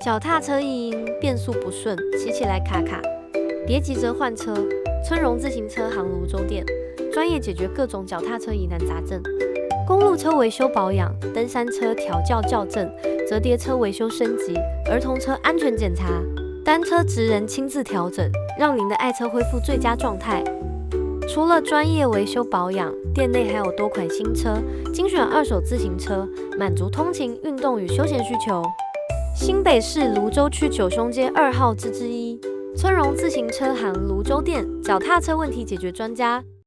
脚踏车异音，变速不顺，骑起来卡卡。别急着换车，春荣自行车行泸州店专业解决各种脚踏车疑难杂症。公路车维修保养，登山车调教校正，折叠车维修升级，儿童车安全检查，单车职人亲自调整，让您的爱车恢复最佳状态。除了专业维修保养，店内还有多款新车，精选二手自行车，满足通勤、运动与休闲需求。新北市泸州区九兄街2号之1，春荣自行车行泸州店脚踏车问题解决专家。